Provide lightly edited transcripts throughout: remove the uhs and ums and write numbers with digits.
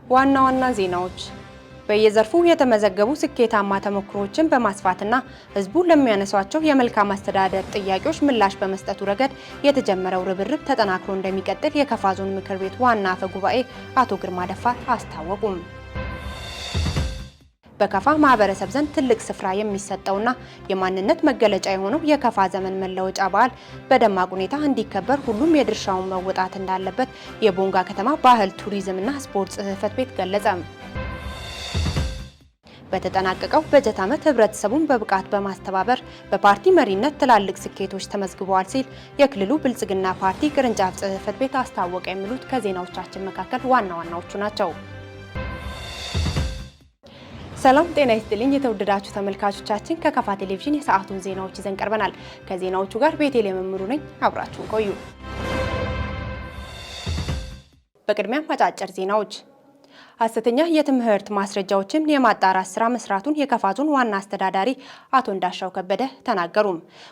ዋና ዋና ዜናዎች በየዘርፉ የተመዘገቡ ስኬታማ ተሞክሮዎችን በማስፋትና ህዝቡ ለሚያነሷቸው የመልካም አስተዳደር ጥያቄዎች ምላሽ በመስጠቱ ረገድ የተጀመረው ርብርብ ተጠናክሮ እንደሚቀጥል የከፋ ዞን ምክር ቤት ዋና አፈ ጉባኤ አቶ ግርማ ደፋር አስታወቁም። በከፋ ማህበረሰብ ዘንድ ትልቅ ስፍራ የሚሰጠውና የማንነት መገለጫ የሆነው የከፋ ዘመን መለወጫ በዓል በደማቅ ሁኔታ እንዲከበር ሁሉም የድርሻውን መወጣት እንዳለበት የቦንጋ ከተማ ባህል ቱሪዝምና ስፖርት ጽሕፈት ቤት ገለጸ። በተጠናቀቀው በጀት ዓመት ህብረተሰቡን በብቃት በማስተባበር በፓርቲ መሪነት ትላልቅ ስኬቶች ተመዝግበዋል ሲል የክልሉ ብልጽግና ፓርቲ ቅርንጫፍ ጽሕፈት ቤት አስታወቀ። የሚሉት ከዜናዎቻችን መካከል ዋና ዋናዎቹ ናቸው። ሰላም ጤና ይስጥልኝ የተወደዳችሁ ተመልካቾቻችን፣ ከከፋ ቴሌቪዥን የሰዓቱን ዜናዎች ይዘን ቀርበናል። ከዜናዎቹ ጋር ቤቴልሔም መምሩ ነኝ። አብራችሁን ቆዩ። በቅድሚያም አጫጭር ዜናዎች። ሐሰተኛ የትምህርት ማስረጃዎችን የማጣራት ስራ መስራቱን የከፋ ዞን ዋና አስተዳዳሪ አቶ እንዳሻው ከበደ ተናገሩ።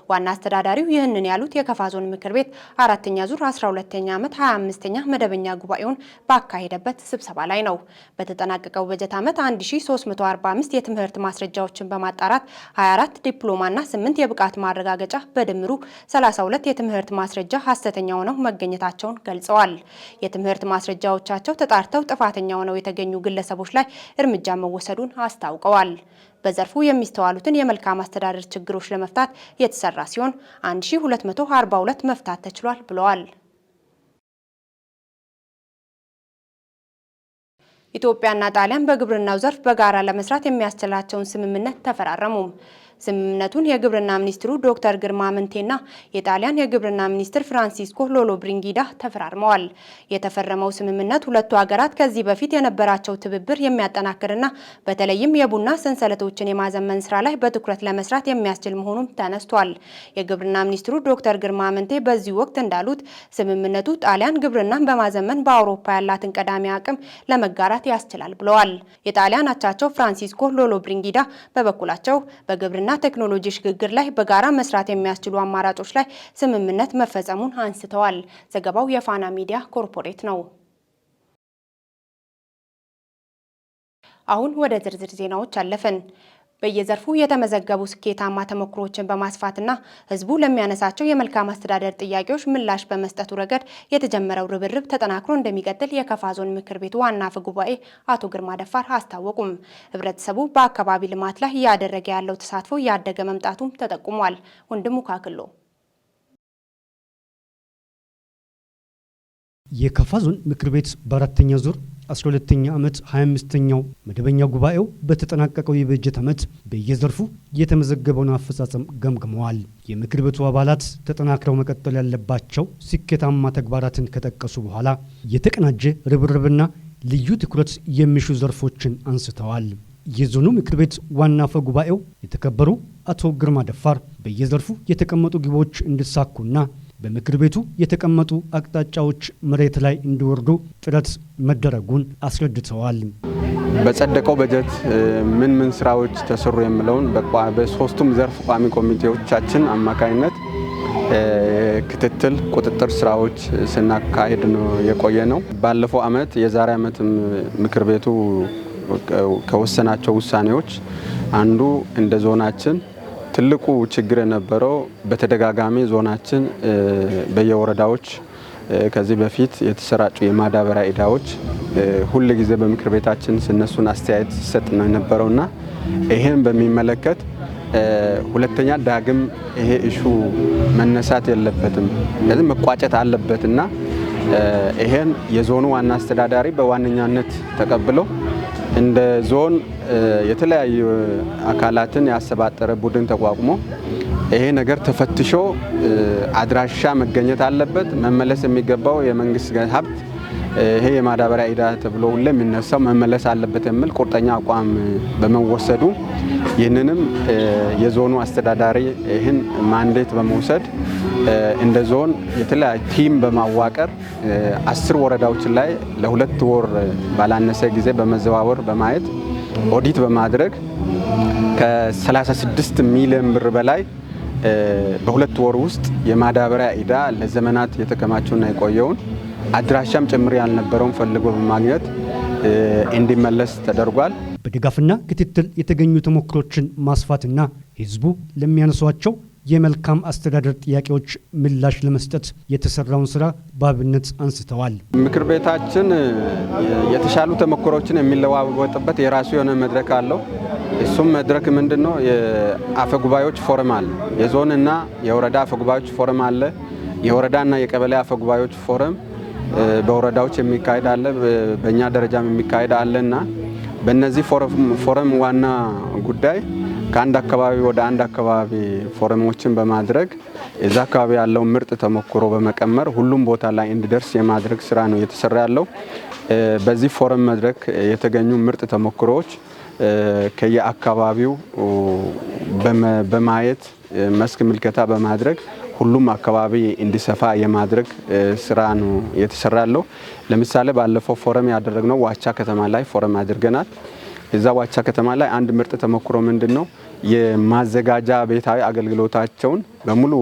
ዋና አስተዳዳሪው ይህንን ያሉት የከፋ ዞን ምክር ቤት አራተኛ ዙር 12ኛ ዓመት 25ኛ መደበኛ ጉባኤውን ባካሄደበት ስብሰባ ላይ ነው። በተጠናቀቀው በጀት ዓመት 1345 የትምህርት ማስረጃዎችን በማጣራት 24 ዲፕሎማና 8 የብቃት ማረጋገጫ በድምሩ 32 የትምህርት ማስረጃ ሐሰተኛ ሆነው መገኘታቸውን ገልጸዋል። የትምህርት ማስረጃዎቻቸው ተጣርተው ጥፋተኛ ሆነው የተገኙ ግለሰቦች ላይ እርምጃ መወሰዱን አስታውቀዋል። በዘርፉ የሚስተዋሉትን የመልካም አስተዳደር ችግሮች ለመፍታት የተሰራ ሲሆን 1242 መፍታት ተችሏል ብለዋል። ኢትዮጵያና ጣሊያን በግብርናው ዘርፍ በጋራ ለመስራት የሚያስችላቸውን ስምምነት ተፈራረሙ። ስምምነቱን የግብርና ሚኒስትሩ ዶክተር ግርማ አመንቴና የጣሊያን የግብርና ሚኒስትር ፍራንሲስኮ ሎሎ ብሪንጊዳ ተፈራርመዋል። የተፈረመው ስምምነት ሁለቱ ሀገራት ከዚህ በፊት የነበራቸው ትብብር የሚያጠናክርና በተለይም የቡና ሰንሰለቶችን የማዘመን ስራ ላይ በትኩረት ለመስራት የሚያስችል መሆኑን ተነስቷል። የግብርና ሚኒስትሩ ዶክተር ግርማ አመንቴ በዚህ ወቅት እንዳሉት ስምምነቱ ጣሊያን ግብርናን በማዘመን በአውሮፓ ያላትን ቀዳሚ አቅም ለመጋራት ያስችላል ብለዋል። የጣሊያን አቻቸው ፍራንሲስኮ ሎሎ ብሪንጊዳ በበኩላቸው በግብርና ቴክኖሎጂ ሽግግር ላይ በጋራ መስራት የሚያስችሉ አማራጮች ላይ ስምምነት መፈጸሙን አንስተዋል። ዘገባው የፋና ሚዲያ ኮርፖሬት ነው። አሁን ወደ ዝርዝር ዜናዎች አለፈን። በየዘርፉ የተመዘገቡ ስኬታማ ተሞክሮዎችን በማስፋትና ህዝቡ ለሚያነሳቸው የመልካም አስተዳደር ጥያቄዎች ምላሽ በመስጠቱ ረገድ የተጀመረው ርብርብ ተጠናክሮ እንደሚቀጥል የከፋ ዞን ምክር ቤት ዋና አፈ ጉባኤ አቶ ግርማ ደፋር አስታወቁም። ህብረተሰቡ በአካባቢ ልማት ላይ እያደረገ ያለው ተሳትፎ እያደገ መምጣቱም ተጠቁሟል። ወንድሙ ካክሎ የከፋ ዞን ምክር ቤት በአራተኛ ዙር 12ኛ ዓመት 25ኛው መደበኛ ጉባኤው በተጠናቀቀው የበጀት ዓመት በየዘርፉ የተመዘገበውን አፈጻጸም ገምግመዋል። የምክር ቤቱ አባላት ተጠናክረው መቀጠል ያለባቸው ስኬታማ ተግባራትን ከጠቀሱ በኋላ የተቀናጀ ርብርብና ልዩ ትኩረት የሚሹ ዘርፎችን አንስተዋል። የዞኑ ምክር ቤት ዋና አፈ ጉባኤው የተከበሩ አቶ ግርማ ደፋር በየዘርፉ የተቀመጡ ግቦች እንዲሳኩና በምክር ቤቱ የተቀመጡ አቅጣጫዎች መሬት ላይ እንዲወርዱ ጥረት መደረጉን አስረድተዋል። በጸደቀው በጀት ምን ስራዎች ተሰሩ የሚለውን በሶስቱም ዘርፍ ቋሚ ኮሚቴዎቻችን አማካኝነት ክትትል ቁጥጥር ስራዎች ስናካሄድ ነው የቆየ ነው። ባለፈው ዓመት የዛሬ ዓመት ምክር ቤቱ ከወሰናቸው ውሳኔዎች አንዱ እንደ ዞናችን ትልቁ ችግር የነበረው በተደጋጋሚ ዞናችን በየወረዳዎች ከዚህ በፊት የተሰራጩ የማዳበሪያ ዕዳዎች ሁሉ ጊዜ በምክር ቤታችን ስነሱን አስተያየት ሲሰጥ ነው የነበረውና ይሄን በሚመለከት ሁለተኛ ዳግም ይሄ ኢሹ መነሳት የለበትም ለዚህ መቋጨት አለበትና ይሄን የዞኑ ዋና አስተዳዳሪ በዋነኛነት ተቀብለው እንደ ዞን የተለያዩ አካላትን ያሰባጠረ ቡድን ተቋቁሞ ይሄ ነገር ተፈትሾ አድራሻ መገኘት አለበት። መመለስ የሚገባው የመንግስት ሀብት ይሄ የማዳበሪያ ዕዳ ተብሎ ሁሉ የሚነሳው መመለስ አለበት የሚል ቁርጠኛ አቋም በመወሰዱ ይህንንም የዞኑ አስተዳዳሪ ይህን ማንዴት በመውሰድ እንደ ዞን የተለያየ ቲም በማዋቀር 10 ወረዳዎች ላይ ለሁለት ወር ባላነሰ ጊዜ በመዘዋወር በማየት ኦዲት በማድረግ ከ36 ሚሊዮን ብር በላይ በሁለት ወር ውስጥ የማዳበሪያ ዕዳ ለዘመናት የተከማቸውና የቆየውን አድራሻም ጭምር ያልነበረውን ፈልጎ በማግኘት እንዲመለስ ተደርጓል። በድጋፍና ክትትል የተገኙ ተሞክሮችን ማስፋትና ህዝቡ ለሚያነሷቸው የመልካም አስተዳደር ጥያቄዎች ምላሽ ለመስጠት የተሰራውን ስራ በአብነት አንስተዋል። ምክር ቤታችን የተሻሉ ተሞክሮችን የሚለዋወጥበት የራሱ የሆነ መድረክ አለው። እሱም መድረክ ምንድነው? የአፈ ጉባኤዎች ፎረም አለ። የዞንና የወረዳ አፈ ጉባኤዎች ፎረም አለ። የወረዳና የቀበሌ አፈ ጉባኤዎች ፎረም በወረዳዎች የሚካሄድ አለ፣ በእኛ ደረጃም የሚካሄድ አለና በእነዚህ ፎረም ዋና ጉዳይ ከአንድ አካባቢ ወደ አንድ አካባቢ ፎረሞችን በማድረግ እዛ አካባቢ ያለው ምርጥ ተሞክሮ በመቀመር ሁሉም ቦታ ላይ እንዲደርስ የማድረግ ስራ ነው እየተሰራ ያለው። በዚህ ፎረም መድረክ የተገኙ ምርጥ ተሞክሮዎች ከየአካባቢው በማየት መስክ ምልከታ በማድረግ ሁሉም አካባቢ እንዲሰፋ የማድረግ ስራ ነው እየተሰራ ያለው። ለምሳሌ ባለፈው ፎረም ያደረግነው ዋቻ ከተማ ላይ ፎረም አድርገናል። እዛ ዋቻ ከተማ ላይ አንድ ምርጥ ተሞክሮ ምንድነው? የማዘጋጃ ቤታዊ አገልግሎታቸውን በሙሉ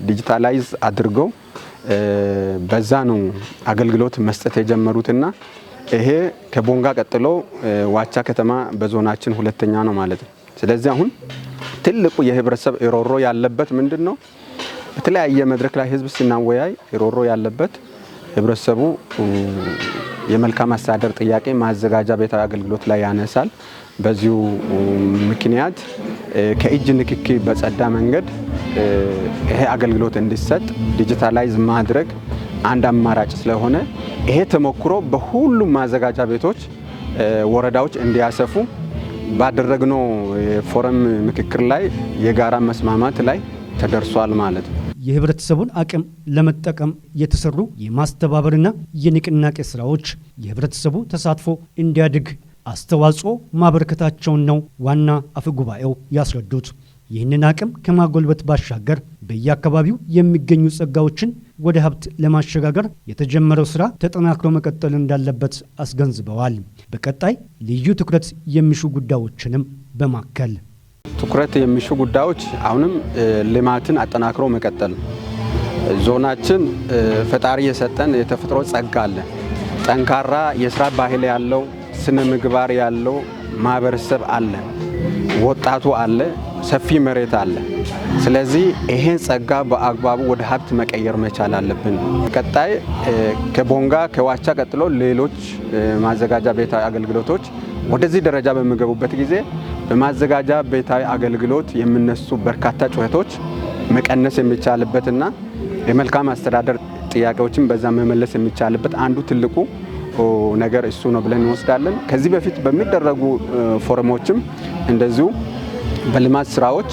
ዲጂታላይዝ አድርገው በዛ ነው አገልግሎት መስጠት የጀመሩትና ይሄ ከቦንጋ ቀጥሎ ዋቻ ከተማ በዞናችን ሁለተኛ ነው ማለት ነው። ስለዚህ አሁን ትልቁ የህብረተሰብ ሮሮ ያለበት ምንድነው? በተለያየ መድረክ ላይ ህዝብ ሲናወያይ ሮሮ ያለበት ህብረተሰቡ የመልካም አስተዳደር ጥያቄ ማዘጋጃ ቤታዊ አገልግሎት ላይ ያነሳል። በዚሁ ምክንያት ከእጅ ንክኪ በጸዳ መንገድ ይሄ አገልግሎት እንዲሰጥ ዲጂታላይዝ ማድረግ አንድ አማራጭ ስለሆነ ይሄ ተሞክሮ በሁሉም ማዘጋጃ ቤቶች ወረዳዎች እንዲያሰፉ ባደረግነው የፎረም ምክክር ላይ የጋራ መስማማት ላይ ተደርሷል ማለት ነው። የህብረተሰቡን አቅም ለመጠቀም የተሰሩ የማስተባበርና የንቅናቄ ስራዎች የህብረተሰቡ ተሳትፎ እንዲያድግ አስተዋጽኦ ማበረከታቸውን ነው ዋና አፈ ጉባኤው ያስረዱት። ይህንን አቅም ከማጎልበት ባሻገር በየአካባቢው የሚገኙ ጸጋዎችን ወደ ሀብት ለማሸጋገር የተጀመረው ስራ ተጠናክሮ መቀጠል እንዳለበት አስገንዝበዋል። በቀጣይ ልዩ ትኩረት የሚሹ ጉዳዮችንም በማከል ትኩረት የሚሹ ጉዳዮች አሁንም ልማትን አጠናክሮ መቀጠል። ዞናችን ፈጣሪ የሰጠን የተፈጥሮ ጸጋ አለ። ጠንካራ የስራ ባህል ያለው ስነ ምግባር ያለው ማህበረሰብ አለ። ወጣቱ አለ። ሰፊ መሬት አለ። ስለዚህ ይሄን ጸጋ በአግባቡ ወደ ሀብት መቀየር መቻል አለብን። ቀጣይ ከቦንጋ ከዋቻ ቀጥሎ ሌሎች ማዘጋጃ ቤታዊ አገልግሎቶች ወደዚህ ደረጃ በሚገቡበት ጊዜ በማዘጋጃ ቤታዊ አገልግሎት የሚነሱ በርካታ ጩኸቶች መቀነስ የሚቻልበትና የመልካም አስተዳደር ጥያቄዎችን በዛ መመለስ የሚቻልበት አንዱ ትልቁ ነገር እሱ ነው ብለን እንወስዳለን። ከዚህ በፊት በሚደረጉ ፎረሞችም እንደዚሁ በልማት ስራዎች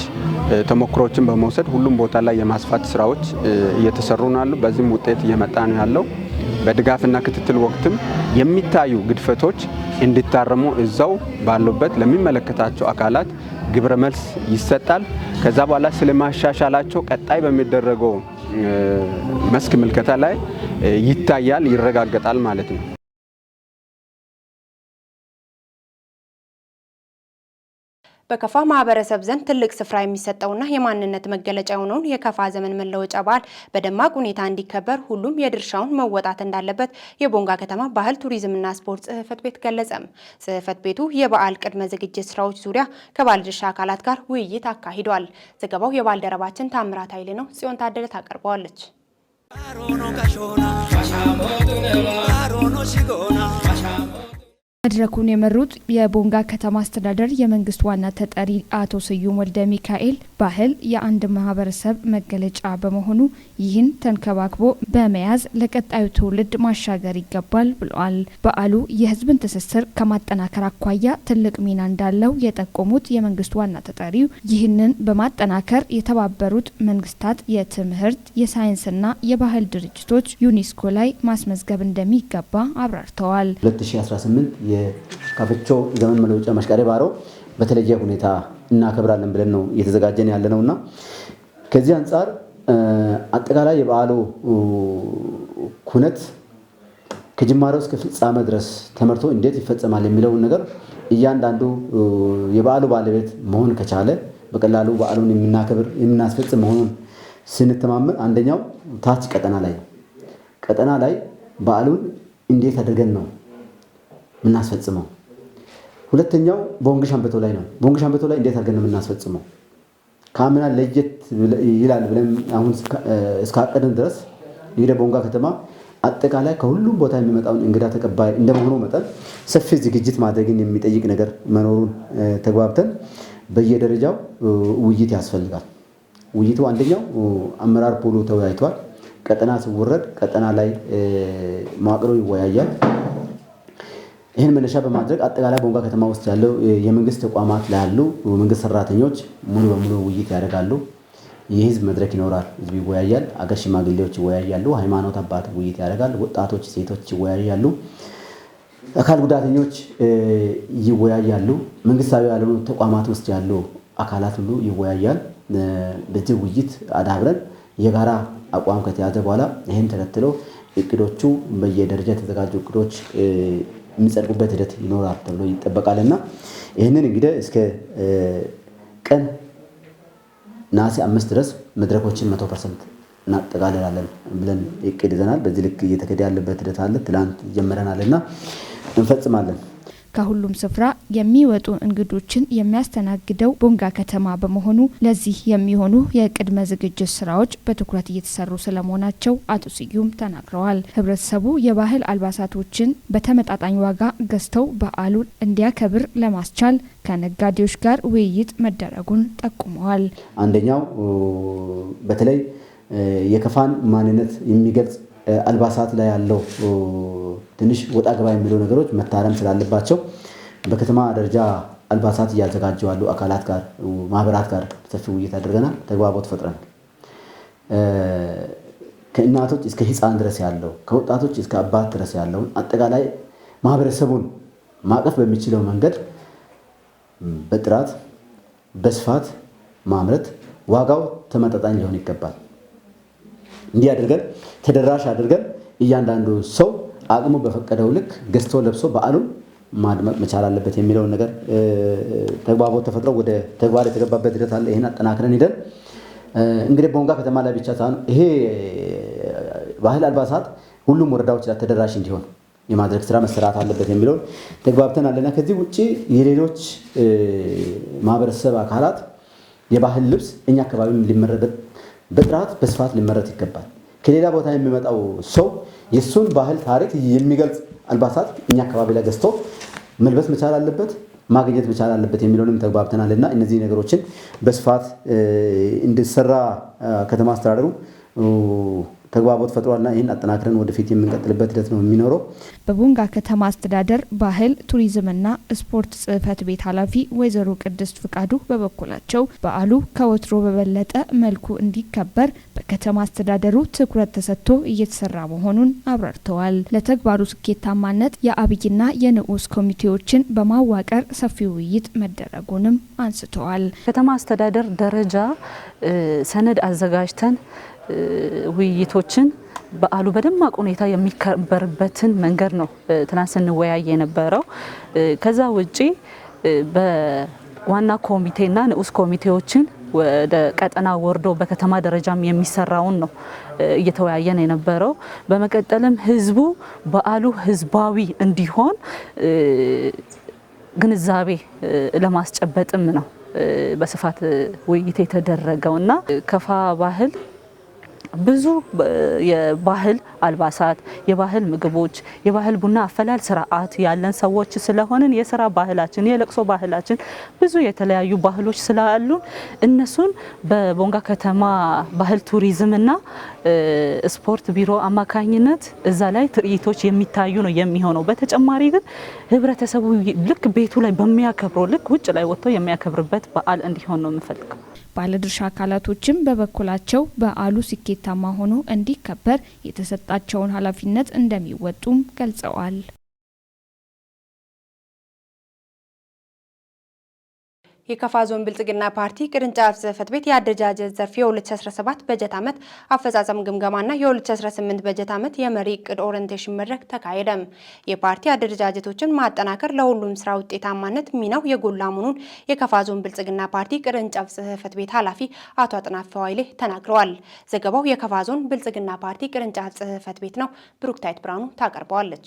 ተሞክሮችን በመውሰድ ሁሉም ቦታ ላይ የማስፋት ስራዎች እየተሰሩ ናሉ። በዚህም ውጤት እየመጣ ነው ያለው። በድጋፍና ክትትል ወቅትም የሚታዩ ግድፈቶች እንዲታረሙ እዛው ባሉበት ለሚመለከታቸው አካላት ግብረ መልስ ይሰጣል። ከዛ በኋላ ስለማሻሻላቸው ቀጣይ በሚደረገው መስክ ምልከታ ላይ ይታያል፣ ይረጋገጣል ማለት ነው። በከፋ ማህበረሰብ ዘንድ ትልቅ ስፍራ የሚሰጠውና የማንነት መገለጫ የሆነውን የከፋ ዘመን መለወጫ በዓል በደማቅ ሁኔታ እንዲከበር ሁሉም የድርሻውን መወጣት እንዳለበት የቦንጋ ከተማ ባህል ቱሪዝምና ስፖርት ጽሕፈት ቤት ገለጸም። ጽሕፈት ቤቱ የበዓል ቅድመ ዝግጅት ስራዎች ዙሪያ ከባለድርሻ አካላት ጋር ውይይት አካሂዷል። ዘገባው የባልደረባችን ታምራት ኃይሌ ነው። ጽዮን ታደለ ታቀርበዋለች። መድረኩን የመሩት የቦንጋ ከተማ አስተዳደር የመንግስት ዋና ተጠሪ አቶ ስዩም ወልደ ሚካኤል ባህል የአንድ ማህበረሰብ መገለጫ በመሆኑ ይህን ተንከባክቦ በመያዝ ለቀጣዩ ትውልድ ማሻገር ይገባል ብለዋል። በዓሉ የህዝብን ትስስር ከማጠናከር አኳያ ትልቅ ሚና እንዳለው የጠቆሙት የመንግስት ዋና ተጠሪው ይህንን በማጠናከር የተባበሩት መንግስታት የትምህርት የሳይንስና የባህል ድርጅቶች ዩኔስኮ ላይ ማስመዝገብ እንደሚገባ አብራርተዋል። 2018 የካፍቾ ዘመን መለወጫ ማሽቃሬ ባሮ በተለየ ሁኔታ እናከብራለን ብለን ነው እየተዘጋጀን ያለነውና ከዚህ አንጻር አጠቃላይ የበዓሉ ኩነት ከጅማሬው እስከ ፍጻሜ ድረስ ተመርቶ እንዴት ይፈጸማል የሚለውን ነገር እያንዳንዱ የበዓሉ ባለቤት መሆን ከቻለ በቀላሉ በዓሉን የምናስፈጽም መሆኑን ስንተማመን አንደኛው ታች ቀጠና ላይ በዓሉን እንዴት አድርገን ነው የምናስፈጽመው። ሁለተኛው ቦንግ ሸምበቶ ላይ ነው። ቦንግ ሸምበቶ ላይ እንዴት አድርገን ነው የምናስፈጽመው? ከአምና ለየት ይላል ብለን አሁን እስካቀድን ድረስ እንግዲህ ቦንጋ ከተማ አጠቃላይ ከሁሉም ቦታ የሚመጣውን እንግዳ ተቀባይ እንደመሆኑ መጠን ሰፊ ዝግጅት ማድረግን የሚጠይቅ ነገር መኖሩን ተግባብተን በየደረጃው ውይይት ያስፈልጋል። ውይይቱ አንደኛው አመራር ፖሉ ተወያይቷል። ቀጠና ሲወረድ ቀጠና ላይ መዋቅሩ ይወያያል። ይህን መነሻ በማድረግ አጠቃላይ ቦንጋ ከተማ ውስጥ ያለው የመንግስት ተቋማት ላይ ያሉ መንግስት ሰራተኞች ሙሉ በሙሉ ውይይት ያደርጋሉ። የህዝብ መድረክ ይኖራል። ህዝብ ይወያያል። አገር ሽማግሌዎች ይወያያሉ። ሃይማኖት አባት ውይይት ያደርጋል። ወጣቶች፣ ሴቶች ይወያያሉ። አካል ጉዳተኞች ይወያያሉ። መንግስታዊ ያልሆኑ ተቋማት ውስጥ ያሉ አካላት ሁሉ ይወያያል። በዚህ ውይይት አዳብረን የጋራ አቋም ከተያዘ በኋላ ይህን ተከትሎ እቅዶቹ በየደረጃ የተዘጋጁ እቅዶች የሚጸድቁበት ሂደት ይኖራል ተብሎ ይጠበቃልና ይህንን እንግዲህ እስከ ቀን ነሐሴ 5 ድረስ መድረኮችን 100% እናጠቃልላለን ብለን እቅድ ይዘናል። በዚህ ልክ እየተከደ ያለበት ሂደት አለ። ትላንት ጀምረናልና እንፈጽማለን። ከሁሉም ስፍራ የሚወጡ እንግዶችን የሚያስተናግደው ቦንጋ ከተማ በመሆኑ ለዚህ የሚሆኑ የቅድመ ዝግጅት ስራዎች በትኩረት እየተሰሩ ስለመሆናቸው አቶ ስዩም ተናግረዋል። ህብረተሰቡ የባህል አልባሳቶችን በተመጣጣኝ ዋጋ ገዝተው በዓሉን እንዲያከብር ለማስቻል ከነጋዴዎች ጋር ውይይት መደረጉን ጠቁመዋል። አንደኛው በተለይ የከፋን ማንነት የሚገልጽ አልባሳት ላይ ያለው ትንሽ ወጣ ገባ የሚሉ ነገሮች መታረም ስላለባቸው በከተማ ደረጃ አልባሳት እያዘጋጁ ያሉ አካላት ጋር ማህበራት ጋር ሰፊ ውይይት አድርገናል። ተግባቦት ፈጥረናል። ከእናቶች እስከ ህፃን ድረስ ያለው ከወጣቶች እስከ አባት ድረስ ያለውን አጠቃላይ ማህበረሰቡን ማቀፍ በሚችለው መንገድ በጥራት በስፋት ማምረት ዋጋው ተመጣጣኝ ሊሆን ይገባል። እንዲህ አድርገን ተደራሽ አድርገን እያንዳንዱ ሰው አቅሙ በፈቀደው ልክ ገዝቶ ለብሶ በዓሉን ማድመቅ መቻል አለበት የሚለውን ነገር ተግባቦት ተፈጥሮ ወደ ተግባር የተገባበት ሂደት አለ። ይሄን አጠናክረን ሄደን እንግዲህ ቦንጋ ከተማ ላይ ብቻ ሳይሆን ይሄ ባህል አልባሳት ሁሉም ወረዳዎች ላይ ተደራሽ እንዲሆን የማድረግ ስራ መሰራት አለበት የሚለውን ተግባብተናልና ከዚህ ውጪ የሌሎች ማህበረሰብ አካላት የባህል ልብስ እኛ አካባቢ ሊመረጥ በጥራት በስፋት ሊመረት ይገባል። ከሌላ ቦታ የሚመጣው ሰው የሱን ባህል ታሪክ የሚገልጽ አልባሳት እኛ አካባቢ ላይ ገዝቶ መልበስ መቻል አለበት፣ ማግኘት መቻል አለበት የሚለውንም ተግባብተናልና እነዚህ ነገሮችን በስፋት እንዲሰራ ከተማ አስተዳደሩ ተግባቦት ፈጥሯልና ይህን አጠናክረን ወደፊት የምንቀጥልበት ሂደት ነው የሚኖረው። በቦንጋ ከተማ አስተዳደር ባህል ቱሪዝምና ስፖርት ጽሕፈት ቤት ኃላፊ ወይዘሮ ቅድስት ፍቃዱ በበኩላቸው በዓሉ ከወትሮ በበለጠ መልኩ እንዲከበር በከተማ አስተዳደሩ ትኩረት ተሰጥቶ እየተሰራ መሆኑን አብራርተዋል። ለተግባሩ ስኬታማነት የአብይና የንዑስ ኮሚቴዎችን በማዋቀር ሰፊ ውይይት መደረጉንም አንስተዋል። ከተማ አስተዳደር ደረጃ ሰነድ አዘጋጅተን ውይይቶችን በዓሉ በደማቅ ሁኔታ የሚከበርበትን መንገድ ነው ትናንት ስንወያይ የነበረው። ከዛ ውጪ በዋና ኮሚቴና ንዑስ ኮሚቴዎችን ወደ ቀጠና ወርዶ በከተማ ደረጃም የሚሰራውን ነው እየተወያየን የነበረው። በመቀጠልም ህዝቡ በዓሉ ህዝባዊ እንዲሆን ግንዛቤ ለማስጨበጥም ነው በስፋት ውይይት የተደረገውና ከፋ ባህል ብዙ የባህል አልባሳት፣ የባህል ምግቦች፣ የባህል ቡና አፈላል ስርዓት ያለን ሰዎች ስለሆንን የስራ ባህላችን፣ የለቅሶ ባህላችን ብዙ የተለያዩ ባህሎች ስላሉን እነሱን በቦንጋ ከተማ ባህል ቱሪዝምና ስፖርት ቢሮ አማካኝነት እዛ ላይ ትርኢቶች የሚታዩ ነው የሚሆነው። በተጨማሪ ግን ህብረተሰቡ ልክ ቤቱ ላይ በሚያከብረው ልክ ውጭ ላይ ወጥቶ የሚያከብርበት በዓል እንዲሆን ነው የምፈልገው። ባለድርሻ አካላቶችም በበኩላቸው በዓሉ ስኬታማ ሆኖ እንዲከበር የተሰጣቸውን ኃላፊነት እንደሚወጡም ገልጸዋል። የከፋ ዞን ብልጽግና ፓርቲ ቅርንጫፍ ጽሕፈት ቤት የአደረጃጀት ዘርፍ የ2017 በጀት ዓመት አፈጻጸም ግምገማና የ2018 በጀት ዓመት የመሪ እቅድ ኦሪንቴሽን መድረክ ተካሄደ። የፓርቲ አደረጃጀቶችን ማጠናከር ለሁሉም ስራ ውጤታማነት ሚናው የጎላ መሆኑን የከፋ ዞን ብልጽግና ፓርቲ ቅርንጫፍ ጽሕፈት ቤት ኃላፊ አቶ አጥናፈ ኃይሌ ተናግረዋል። ዘገባው የከፋ ዞን ብልጽግና ፓርቲ ቅርንጫፍ ጽሕፈት ቤት ነው። ብሩክታይት ብርሃኑ ታቀርበዋለች።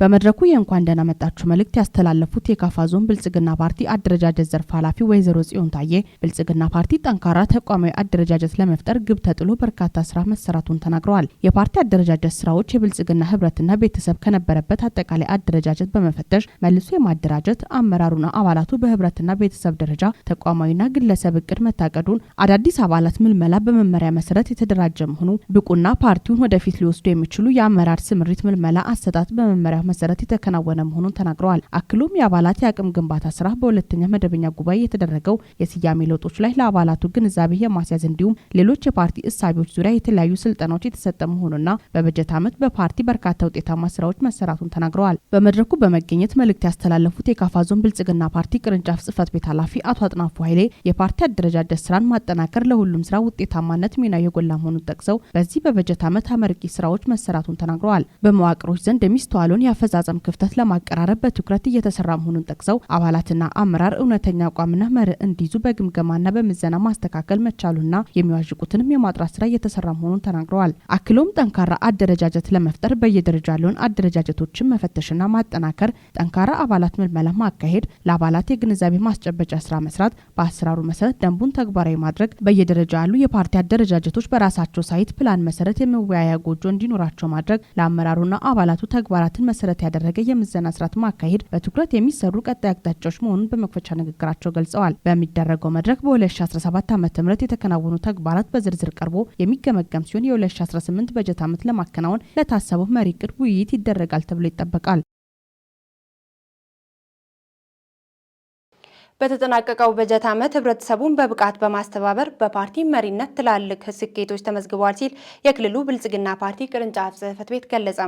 በመድረኩ የእንኳን ደህና መጣችሁ መልእክት ያስተላለፉት የካፋ ዞን ብልጽግና ፓርቲ አደረጃጀት ዘርፍ ኃላፊ ወይዘሮ ጽዮን ታዬ ብልጽግና ፓርቲ ጠንካራ ተቋማዊ አደረጃጀት ለመፍጠር ግብ ተጥሎ በርካታ ስራ መሰራቱን ተናግረዋል። የፓርቲ አደረጃጀት ስራዎች የብልጽግና ህብረትና ቤተሰብ ከነበረበት አጠቃላይ አደረጃጀት በመፈተሽ መልሶ የማደራጀት አመራሩና አባላቱ በህብረትና ቤተሰብ ደረጃ ተቋማዊና ግለሰብ እቅድ መታቀዱን አዳዲስ አባላት ምልመላ በመመሪያ መሰረት የተደራጀ መሆኑ ብቁና ፓርቲውን ወደፊት ሊወስዱ የሚችሉ የአመራር ስምሪት ምልመላ አሰጣጥ በመመሪያ መሰረት የተከናወነ መሆኑን ተናግረዋል። አክሎም የአባላት የአቅም ግንባታ ስራ በሁለተኛ መደበኛ ጉባኤ የተደረገው የስያሜ ለውጦች ላይ ለአባላቱ ግንዛቤ የማስያዝ እንዲሁም ሌሎች የፓርቲ እሳቤዎች ዙሪያ የተለያዩ ስልጠናዎች የተሰጠ መሆኑና በበጀት ዓመት በፓርቲ በርካታ ውጤታማ ስራዎች መሰራቱን ተናግረዋል። በመድረኩ በመገኘት መልእክት ያስተላለፉት የካፋ ዞን ብልጽግና ፓርቲ ቅርንጫፍ ጽህፈት ቤት ኃላፊ አቶ አጥናፉ ኃይሌ የፓርቲ አደረጃጀት ስራን ማጠናከር ለሁሉም ስራ ውጤታማነት ሚናው የጎላ መሆኑን ጠቅሰው በዚህ በበጀት ዓመት አመርቂ ስራዎች መሰራቱን ተናግረዋል። በመዋቅሮች ዘንድ የሚስተዋለውን የአፈጻጸም ክፍተት ለማቀራረብ በትኩረት እየተሰራ መሆኑን ጠቅሰው አባላትና አመራር እውነተኛ አቋምና መርህ እንዲይዙ በግምገማና በምዘና ማስተካከል መቻሉና የሚዋዥቁትንም የማጥራት ስራ እየተሰራ መሆኑን ተናግረዋል። አክሎም ጠንካራ አደረጃጀት ለመፍጠር በየደረጃ ያለውን አደረጃጀቶችን መፈተሽና ማጠናከር፣ ጠንካራ አባላት ምልመላ ማካሄድ፣ ለአባላት የግንዛቤ ማስጨበጫ ስራ መስራት፣ በአሰራሩ መሰረት ደንቡን ተግባራዊ ማድረግ፣ በየደረጃ ያሉ የፓርቲ አደረጃጀቶች በራሳቸው ሳይት ፕላን መሰረት የመወያያ ጎጆ እንዲኖራቸው ማድረግ፣ ለአመራሩና አባላቱ ተግባራትን መሰረት ያደረገ የምዘና ስርዓት ማካሄድ በትኩረት የሚሰሩ ቀጣይ አቅጣጫዎች መሆኑን በመክፈቻ ንግግራቸው ገልጸዋል። በሚደረገው መድረክ በ2017 ዓ.ም የተከናወኑ ተግባራት በዝርዝር ቀርቦ የሚገመገም ሲሆን የ2018 በጀት ዓመት ለማከናወን ለታሰበው መሪ ዕቅድ ውይይት ይደረጋል ተብሎ ይጠበቃል። በተጠናቀቀው በጀት ዓመት ህብረተሰቡን በብቃት በማስተባበር በፓርቲ መሪነት ትላልቅ ስኬቶች ተመዝግበዋል ሲል የክልሉ ብልጽግና ፓርቲ ቅርንጫፍ ጽህፈት ቤት ገለጸ።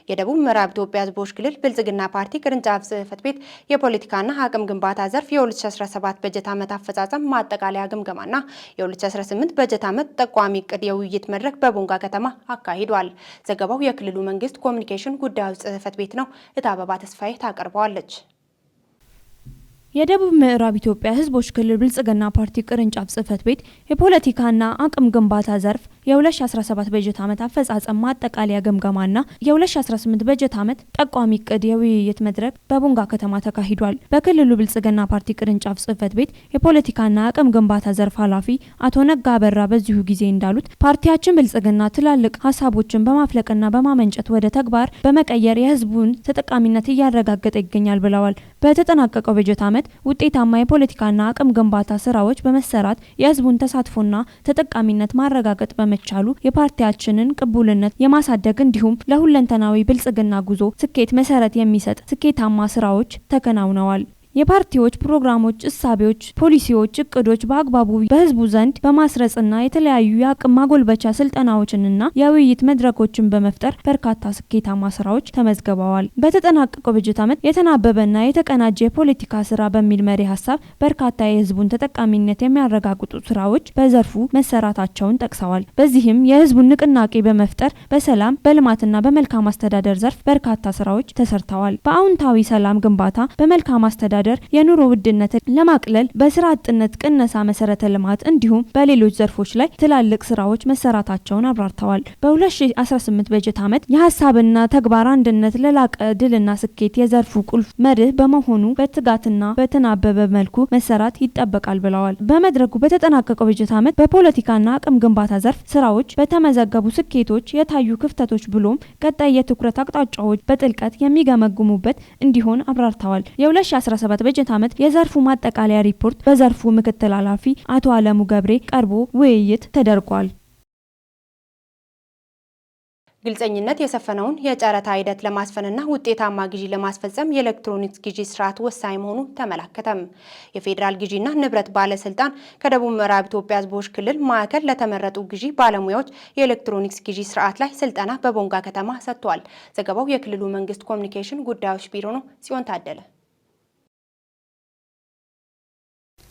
የደቡብ ምዕራብ ኢትዮጵያ ህዝቦች ክልል ብልጽግና ፓርቲ ቅርንጫፍ ጽህፈት ቤት የፖለቲካና አቅም ግንባታ ዘርፍ የ2017 በጀት ዓመት አፈጻጸም ማጠቃለያ ግምገማና የ2018 በጀት ዓመት ጠቋሚ ዕቅድ የውይይት መድረክ በቦንጋ ከተማ አካሂዷል። ዘገባው የክልሉ መንግስት ኮሚኒኬሽን ጉዳዮች ጽህፈት ቤት ነው። እታበባ ተስፋዬ ታቀርበዋለች። የደቡብ ምዕራብ ኢትዮጵያ ህዝቦች ክልል ብልጽግና ፓርቲ ቅርንጫፍ ጽህፈት ቤት የፖለቲካና አቅም ግንባታ ዘርፍ የ2017 በጀት ዓመት አፈጻጸም ማጠቃለያ ግምገማና የ2018 በጀት ዓመት ጠቋሚ ዕቅድ የውይይት መድረክ በቦንጋ ከተማ ተካሂዷል። በክልሉ ብልጽግና ፓርቲ ቅርንጫፍ ጽህፈት ቤት የፖለቲካና አቅም ግንባታ ዘርፍ ኃላፊ አቶ ነጋ አበራ በዚሁ ጊዜ እንዳሉት ፓርቲያችን ብልጽግና ትላልቅ ሀሳቦችን በማፍለቅና በማመንጨት ወደ ተግባር በመቀየር የህዝቡን ተጠቃሚነት እያረጋገጠ ይገኛል ብለዋል። በተጠናቀቀው በጀት ዓመት ውጤታማ የፖለቲካና አቅም ግንባታ ስራዎች በመሰራት የህዝቡን ተሳትፎና ተጠቃሚነት ማረጋገጥ በመቻሉ የፓርቲያችንን ቅቡልነት የማሳደግ እንዲሁም ለሁለንተናዊ ብልጽግና ጉዞ ስኬት መሰረት የሚሰጥ ስኬታማ ስራዎች ተከናውነዋል። የፓርቲዎች ፕሮግራሞች፣ እሳቤዎች፣ ፖሊሲዎች፣ እቅዶች በአግባቡ በህዝቡ ዘንድ በማስረጽና የተለያዩ የአቅም ማጎልበቻ ስልጠናዎችንና የውይይት መድረኮችን በመፍጠር በርካታ ስኬታማ ስራዎች ተመዝግበዋል። በተጠናቀቀው በጀት ዓመት የተናበበና የተቀናጀ የፖለቲካ ስራ በሚል መሪ ሀሳብ በርካታ የህዝቡን ተጠቃሚነት የሚያረጋግጡ ስራዎች በዘርፉ መሰራታቸውን ጠቅሰዋል። በዚህም የህዝቡን ንቅናቄ በመፍጠር በሰላም በልማትና በመልካም አስተዳደር ዘርፍ በርካታ ስራዎች ተሰርተዋል። በአዎንታዊ ሰላም ግንባታ፣ በመልካም አስተዳደር የኑሮ ውድነትን ለማቅለል በስራ አጥነት ቅነሳ መሰረተ ልማት እንዲሁም በሌሎች ዘርፎች ላይ ትላልቅ ስራዎች መሰራታቸውን አብራርተዋል። በ2018 በጀት ዓመት የሀሳብና ተግባር አንድነት ለላቀ ድልና ስኬት የዘርፉ ቁልፍ መርህ በመሆኑ በትጋትና በተናበበ መልኩ መሰራት ይጠበቃል ብለዋል። በመድረኩ በተጠናቀቀው በጀት ዓመት በፖለቲካና አቅም ግንባታ ዘርፍ ስራዎች በተመዘገቡ ስኬቶች፣ የታዩ ክፍተቶች ብሎም ቀጣይ የትኩረት አቅጣጫዎች በጥልቀት የሚገመግሙበት እንዲሆን አብራርተዋል። የ2017 በጀት ዓመት የዘርፉ ማጠቃለያ ሪፖርት በዘርፉ ምክትል ኃላፊ አቶ አለሙ ገብሬ ቀርቦ ውይይት ተደርጓል። ግልጸኝነት የሰፈነውን የጨረታ ሂደት ለማስፈንና ውጤታማ ግዢ ለማስፈጸም የኤሌክትሮኒክስ ግዢ ስርዓት ወሳኝ መሆኑ ተመላከተም። የፌዴራል ግዢና ንብረት ባለስልጣን ከደቡብ ምዕራብ ኢትዮጵያ ህዝቦች ክልል ማዕከል ለተመረጡ ግዢ ባለሙያዎች የኤሌክትሮኒክስ ግዢ ስርዓት ላይ ስልጠና በቦንጋ ከተማ ሰጥቷል። ዘገባው የክልሉ መንግስት ኮሚኒኬሽን ጉዳዮች ቢሮ ነው። ጽዮን ታደለ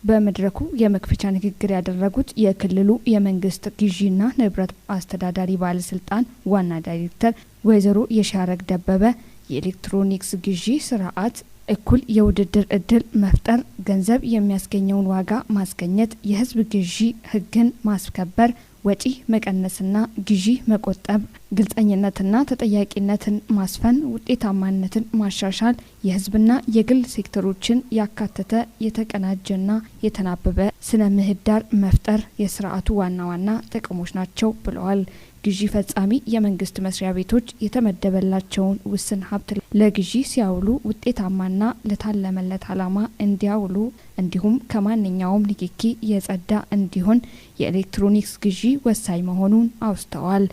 በመድረኩ የመክፈቻ ንግግር ያደረጉት የክልሉ የመንግስት ግዢና ንብረት አስተዳዳሪ ባለስልጣን ዋና ዳይሬክተር ወይዘሮ የሻረግ ደበበ የኤሌክትሮኒክስ ግዢ ስርዓት እኩል የውድድር እድል መፍጠር፣ ገንዘብ የሚያስገኘውን ዋጋ ማስገኘት፣ የህዝብ ግዢ ህግን ማስከበር፣ ወጪ መቀነስና ግዢ መቆጠብ ግልጸኝነትና ተጠያቂነትን ማስፈን፣ ውጤታማነትን ማሻሻል፣ የህዝብና የግል ሴክተሮችን ያካተተ የተቀናጀና የተናበበ ስነ ምህዳር መፍጠር የስርዓቱ ዋና ዋና ጥቅሞች ናቸው ብለዋል። ግዢ ፈጻሚ የመንግስት መስሪያ ቤቶች የተመደበላቸውን ውስን ሀብት ለግዢ ሲያውሉ ውጤታማና ለታለመለት ዓላማ እንዲያውሉ እንዲሁም ከማንኛውም ንክኪ የጸዳ እንዲሆን የኤሌክትሮኒክስ ግዢ ወሳኝ መሆኑን አውስተዋል።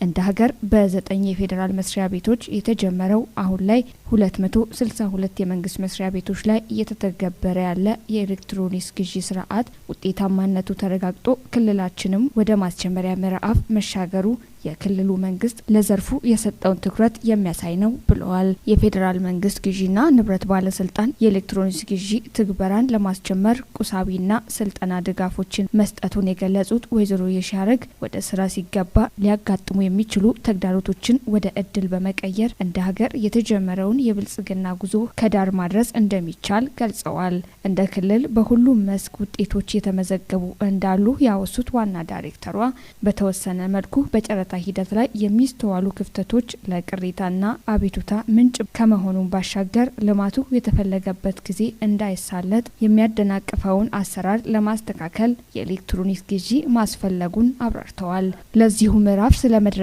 እንደ ሀገር በ9 የፌዴራል መስሪያ ቤቶች የተጀመረው አሁን ላይ 262 የመንግስት መስሪያ ቤቶች ላይ እየተተገበረ ያለ የኤሌክትሮኒክስ ግዢ ስርዓት ውጤታማነቱ ተረጋግጦ ክልላችንም ወደ ማስጀመሪያ ምዕራፍ መሻገሩ የክልሉ መንግስት ለዘርፉ የሰጠውን ትኩረት የሚያሳይ ነው ብለዋል። የፌዴራል መንግስት ግዢና ንብረት ባለስልጣን የኤሌክትሮኒክስ ግዢ ትግበራን ለማስጀመር ቁሳዊና ስልጠና ድጋፎችን መስጠቱን የገለጹት ወይዘሮ የሻረግ ወደ ስራ ሲገባ ሊያጋጥሙ የሚችሉ ተግዳሮቶችን ወደ እድል በመቀየር እንደ ሀገር የተጀመረውን የብልጽግና ጉዞ ከዳር ማድረስ እንደሚቻል ገልጸዋል። እንደ ክልል በሁሉም መስክ ውጤቶች የተመዘገቡ እንዳሉ ያወሱት ዋና ዳይሬክተሯ በተወሰነ መልኩ በጨረታ ሂደት ላይ የሚስተዋሉ ክፍተቶች ለቅሬታና አቤቱታ ምንጭ ከመሆኑ ባሻገር ልማቱ የተፈለገበት ጊዜ እንዳይሳለጥ የሚያደናቅፈውን አሰራር ለማስተካከል የኤሌክትሮኒክስ ግዢ ማስፈለጉን አብራርተዋል። ለዚሁ ምዕራፍ ስለመድረሳችን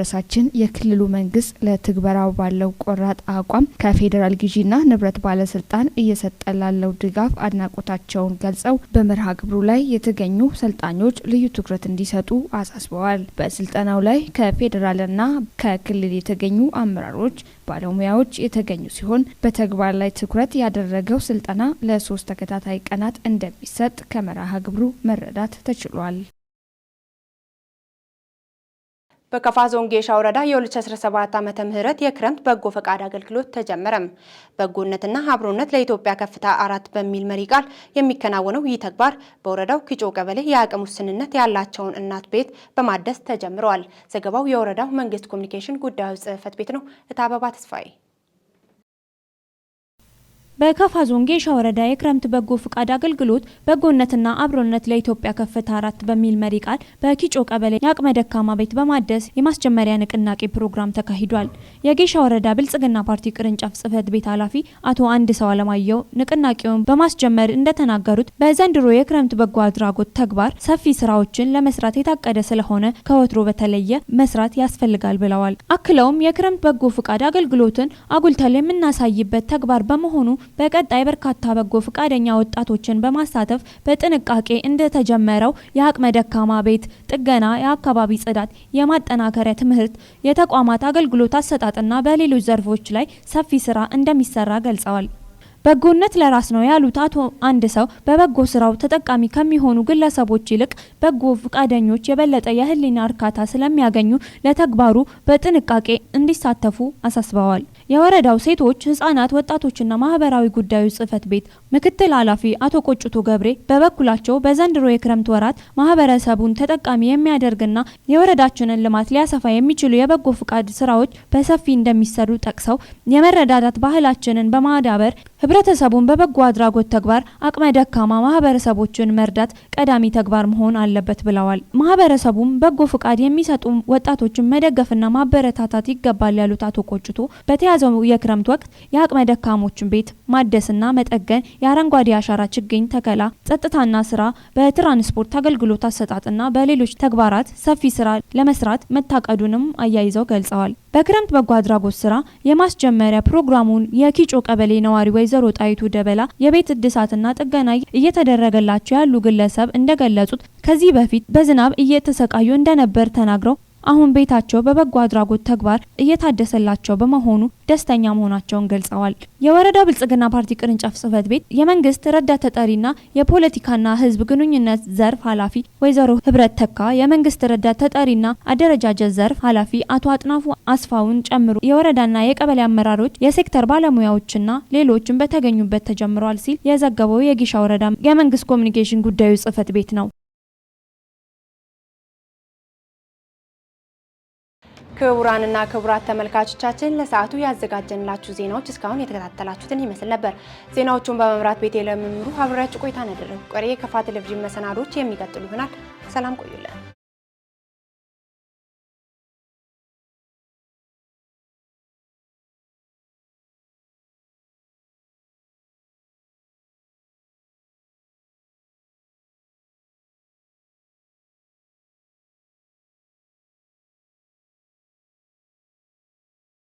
የክልሉ መንግስት ለትግበራው ባለው ቆራጥ አቋም ከፌዴራል ግዢና ንብረት ባለስልጣን እየሰጠ ላለው ድጋፍ አድናቆታቸውን ገልጸው በመርሃ ግብሩ ላይ የተገኙ ሰልጣኞች ልዩ ትኩረት እንዲሰጡ አሳስበዋል። በስልጠናው ላይ ከፌዴራልና ከክልል የተገኙ አመራሮች፣ ባለሙያዎች የተገኙ ሲሆን በተግባር ላይ ትኩረት ያደረገው ስልጠና ለ3 ተከታታይ ቀናት እንደሚሰጥ ከመርሃ ግብሩ መረዳት ተችሏል። በከፋ ዞን ጌሻ ወረዳ የ2017 ዓመተ ምህረት የክረምት በጎ ፈቃድ አገልግሎት ተጀመረም። በጎነትና አብሮነት ለኢትዮጵያ ከፍታ 4 በሚል መሪ ቃል የሚከናወነው ይህ ተግባር በወረዳው ኪጮ ቀበሌ የአቅም ውስንነት ያላቸውን እናት ቤት በማደስ ተጀምረዋል። ዘገባው የወረዳው መንግስት ኮሚኒኬሽን ጉዳዮች ጽህፈት ቤት ነው። እታበባ ተስፋዬ በከፋ ዞን ጌሻ ወረዳ የክረምት በጎ ፍቃድ አገልግሎት በጎነትና አብሮነት ለኢትዮጵያ ከፍታ 4 በሚል መሪ ቃል በኪጮ ቀበሌ የአቅመ ደካማ ቤት በማደስ የማስጀመሪያ ንቅናቄ ፕሮግራም ተካሂዷል። የጌሻ ወረዳ ብልጽግና ፓርቲ ቅርንጫፍ ጽህፈት ቤት ኃላፊ አቶ አንድ ሰው አለማየሁ ንቅናቄውን በማስጀመር እንደተናገሩት በዘንድሮ የክረምት በጎ አድራጎት ተግባር ሰፊ ስራዎችን ለመስራት የታቀደ ስለሆነ ከወትሮ በተለየ መስራት ያስፈልጋል ብለዋል። አክለውም የክረምት በጎ ፍቃድ አገልግሎትን አጉልተን የምናሳይበት ተግባር በመሆኑ በቀጣይ በርካታ በጎ ፍቃደኛ ወጣቶችን በማሳተፍ በጥንቃቄ እንደተጀመረው የአቅመ ደካማ ቤት ጥገና፣ የአካባቢ ጽዳት፣ የማጠናከሪያ ትምህርት፣ የተቋማት አገልግሎት አሰጣጥና በሌሎች ዘርፎች ላይ ሰፊ ስራ እንደሚሰራ ገልጸዋል። በጎነት ለራስ ነው ያሉት አቶ አንድ ሰው በበጎ ስራው ተጠቃሚ ከሚሆኑ ግለሰቦች ይልቅ በጎ ፍቃደኞች የበለጠ የህሊና እርካታ ስለሚያገኙ ለተግባሩ በጥንቃቄ እንዲሳተፉ አሳስበዋል። የወረዳው ሴቶች፣ ህጻናት፣ ወጣቶችና ማህበራዊ ጉዳዮች ጽህፈት ቤት ምክትል ኃላፊ አቶ ቆጭቶ ገብሬ በበኩላቸው በዘንድሮ የክረምት ወራት ማህበረሰቡን ተጠቃሚ የሚያደርግና የወረዳችንን ልማት ሊያሰፋ የሚችሉ የበጎ ፍቃድ ስራዎች በሰፊ እንደሚሰሩ ጠቅሰው የመረዳዳት ባህላችንን በማዳበር ህብረተሰቡን በበጎ አድራጎት ተግባር አቅመ ደካማ ማህበረሰቦችን መርዳት ቀዳሚ ተግባር መሆን አለበት ብለዋል። ማህበረሰቡም በጎ ፍቃድ የሚሰጡ ወጣቶችን መደገፍና ማበረታታት ይገባል ያሉት አቶ ቆጭቶ በተያዘው የክረምት ወቅት የአቅመ ደካሞችን ቤት ማደስና መጠገን፣ የአረንጓዴ አሻራ ችግኝ ተከላ፣ ጸጥታና ስራ፣ በትራንስፖርት አገልግሎት አሰጣጥና በሌሎች ተግባራት ሰፊ ስራ ለመስራት መታቀዱንም አያይዘው ገልጸዋል። በክረምት በጎ አድራጎት ስራ የማስጀመሪያ ፕሮግራሙን የኪጮ ቀበሌ ነዋሪ ወይዘሮ ጣይቱ ደበላ የቤት እድሳትና ጥገና እየተደረገላቸው ያሉ ግለሰብ እንደገለጹት ከዚህ በፊት በዝናብ እየተሰቃዩ እንደነበር ተናግረው አሁን ቤታቸው በበጎ አድራጎት ተግባር እየታደሰላቸው በመሆኑ ደስተኛ መሆናቸውን ገልጸዋል። የወረዳ ብልጽግና ፓርቲ ቅርንጫፍ ጽህፈት ቤት የመንግስት ረዳት ተጠሪና የፖለቲካና ህዝብ ግንኙነት ዘርፍ ኃላፊ ወይዘሮ ህብረት ተካ፣ የመንግስት ረዳት ተጠሪና አደረጃጀት ዘርፍ ኃላፊ አቶ አጥናፉ አስፋውን ጨምሮ የወረዳና የቀበሌ አመራሮች፣ የሴክተር ባለሙያዎችና ሌሎችም በተገኙበት ተጀምሯል ሲል የዘገበው የጌሻ ወረዳ የመንግስት ኮሚኒኬሽን ጉዳዮች ጽህፈት ቤት ነው። ክቡራንና ክቡራት ተመልካቾቻችን ለሰዓቱ ያዘጋጀንላችሁ ዜናዎች እስካሁን የተከታተላችሁትን ይመስል ነበር። ዜናዎቹን በመምራት ቤቴ ለምምሩ አብሬያችሁ ቆይታ አደረግኩ። ቀሪ የከፋ ቴሌቪዥን መሰናዶች የሚቀጥሉ ይሆናል። ሰላም ቆዩልን።